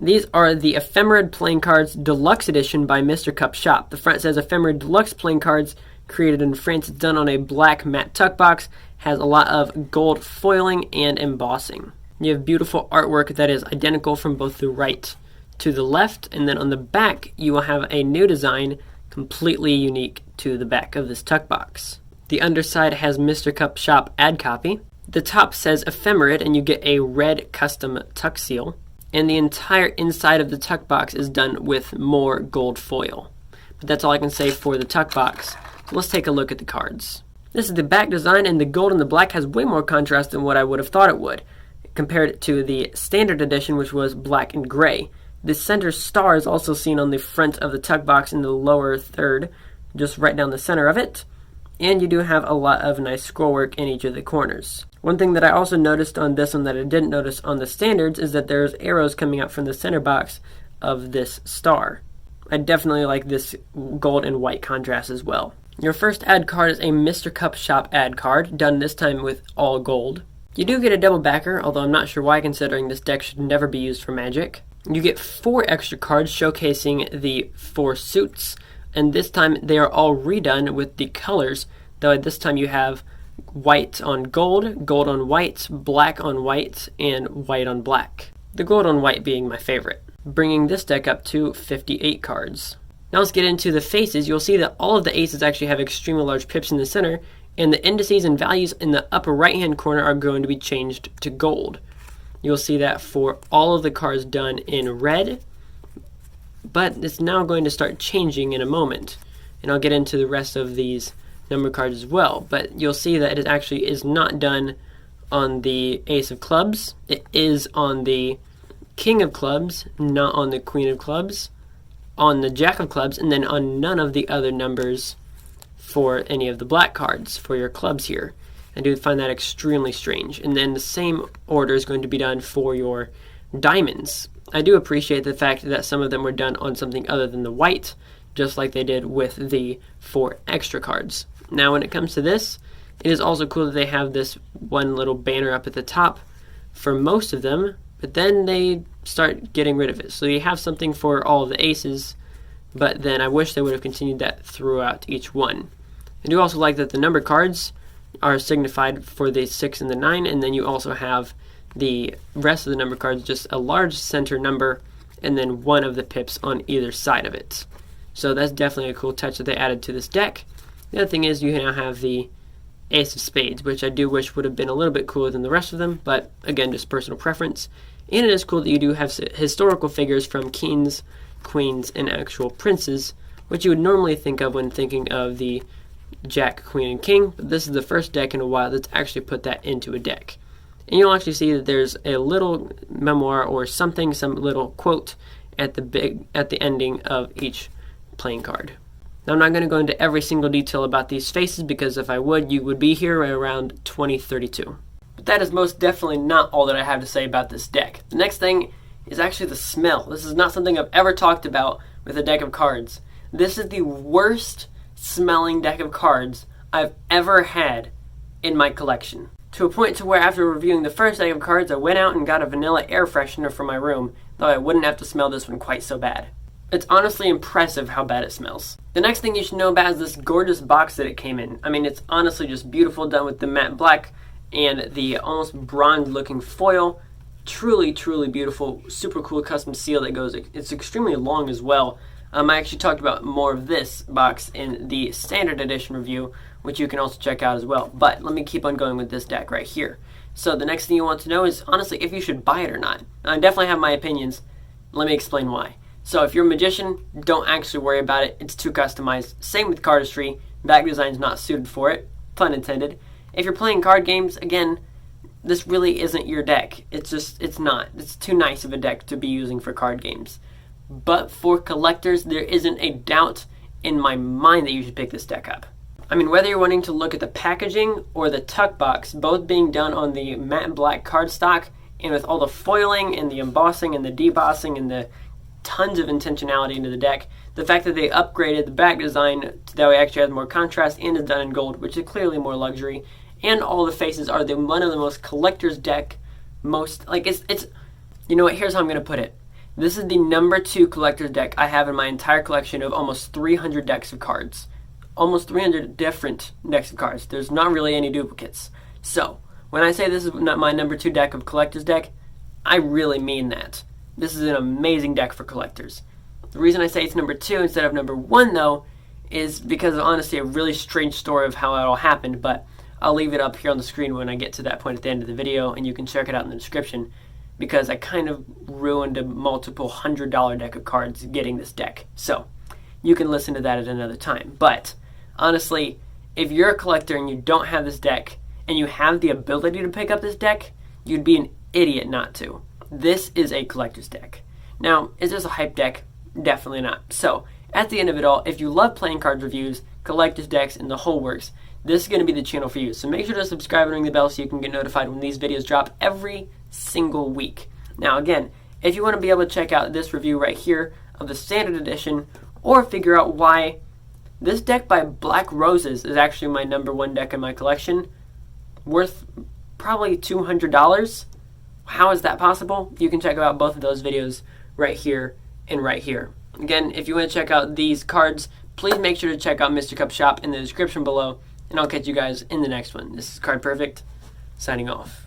These are the Ephemerid Playing Cards Deluxe Edition by Mr. Cup Shop. The front says Ephemerid Deluxe Playing Cards, created in France. It's done on a black matte tuck box, has a lot of gold foiling and embossing. You have beautiful artwork that is identical from both the right to the left, and then on the back you will have a new design completely unique to the back of this tuck box. The underside has Mr. Cup Shop ad copy. The top says Ephemerid, and you get a red custom tuck seal. And the entire inside of the tuck box is done with more gold foil. But that's all I can say for the tuck box. So let's take a look at the cards. This is the back design, and the gold and the black has way more contrast than what I would have thought it would, compared to the standard edition, which was black and gray. The center star is also seen on the front of the tuck box in the lower third, just right down the center of it. And you do have a lot of nice scrollwork in each of the corners. One thing that I also noticed on this one that I didn't notice on the standards is that there's arrows coming out from the center box of this star. I definitely like this gold and white contrast as well. Your first ad card is a Mr. Cup Shop ad card, done this time with all gold. You do get a double backer, although I'm not sure why, considering this deck should never be used for Magic. You get 4 extra cards showcasing the 4 suits, and this time they are all redone with the colors, though this time you have white on gold, gold on white, black on white, and white on black. The gold on white being my favorite, bringing this deck up to 58 cards. Now let's get into the faces. You'll see that all of the aces actually have extremely large pips in the center, and the indices and values in the upper right hand corner are going to be changed to gold. You'll see that for all of the cards done in red, but it's now going to start changing in a moment, and I'll get into the rest of these number cards as well. But you'll see that it actually is not done on the Ace of Clubs. It is on the King of Clubs, not on the Queen of Clubs, on the Jack of Clubs, and then on none of the other numbers for any of the black cards for your clubs here. I do find that extremely strange. And then the same order is going to be done for your diamonds. I do appreciate the fact that some of them were done on something other than the white, just like they did with the 4 extra cards. Now when it comes to this, it is also cool that they have this one little banner up at the top for most of them, but then they start getting rid of it. So you have something for all of the aces, but then I wish they would have continued that throughout each one. I do also like that the number cards are signified for the 6 and the 9, and then you also have the rest of the number cards, just a large center number, and then one of the pips on either side of it. So that's definitely a cool touch that they added to this deck. The other thing is you now have the Ace of Spades, which I do wish would have been a little bit cooler than the rest of them, but again, just personal preference. And it is cool that you do have historical figures from kings, queens, and actual princes, which you would normally think of when thinking of the Jack, Queen, and King, but this is the first deck in a while that's actually put that into a deck. And you'll actually see that there's a little memoir or something, some little quote at the ending of each playing card. Now I'm not going to go into every single detail about these faces, because if I would, you would be here around 2032. But that is most definitely not all that I have to say about this deck. The next thing is actually the smell. This is not something I've ever talked about with a deck of cards. This is the worst smelling deck of cards I've ever had in my collection. To a point to where after reviewing the first deck of cards, I went out and got a vanilla air freshener for my room, though I wouldn't have to smell this one quite so bad. It's honestly impressive how bad it smells. The next thing you should know about is this gorgeous box that it came in. I mean, it's honestly just beautiful, done with the matte black and the almost bronze looking foil. Truly, truly beautiful, super cool custom seal that goes, it's extremely long as well. I actually talked about more of this box in the standard edition review, which you can also check out as well. But let me keep on going with this deck right here. So the next thing you want to know is, honestly, if you should buy it or not. I definitely have my opinions. Let me explain why. So if you're a magician, don't actually worry about it. It's too customized. Same with cardistry. Back design's not suited for it. Pun intended. If you're playing card games, again, this really isn't your deck. It's not. It's too nice of a deck to be using for card games. But for collectors, there isn't a doubt in my mind that you should pick this deck up. I mean, whether you're wanting to look at the packaging or the tuck box, both being done on the matte black cardstock, and with all the foiling and the embossing and the debossing and the tons of intentionality into the deck, the fact that they upgraded the back design to that way actually has more contrast and is done in gold, which is clearly more luxury, and all the faces are one of the most collector's deck, most, like, it's you know what, here's how I'm going to put it. This is the number 2 collector's deck I have in my entire collection of almost 300 decks of cards. Almost 300 different decks of cards. There's not really any duplicates. So, when I say this is my number 2 deck of collector's deck, I really mean that. This is an amazing deck for collectors. The reason I say it's number 2 instead of number 1, though, is because of honestly a really strange story of how it all happened, but I'll leave it up here on the screen when I get to that point at the end of the video, and you can check it out in the description, because I kind of ruined a multiple $100 deck of cards getting this deck. So, you can listen to that at another time. But, honestly, if you're a collector and you don't have this deck, and you have the ability to pick up this deck, you'd be an idiot not to. This is a collector's deck. Now, is this a hype deck? Definitely not. So, at the end of it all, if you love playing card reviews, collector's decks, and the whole works, this is going to be the channel for you. So make sure to subscribe and ring the bell so you can get notified when these videos drop every single week. Now again, if you want to be able to check out this review right here of the standard edition, or figure out why this deck by Black Roses is actually my number 1 deck in my collection, worth probably $200, how is that possible? You can check out both of those videos right here and right here. Again, if you want to check out these cards, please make sure to check out Mr. Cup's shop in the description below, and I'll catch you guys in the next one. This is Card Perfect, signing off.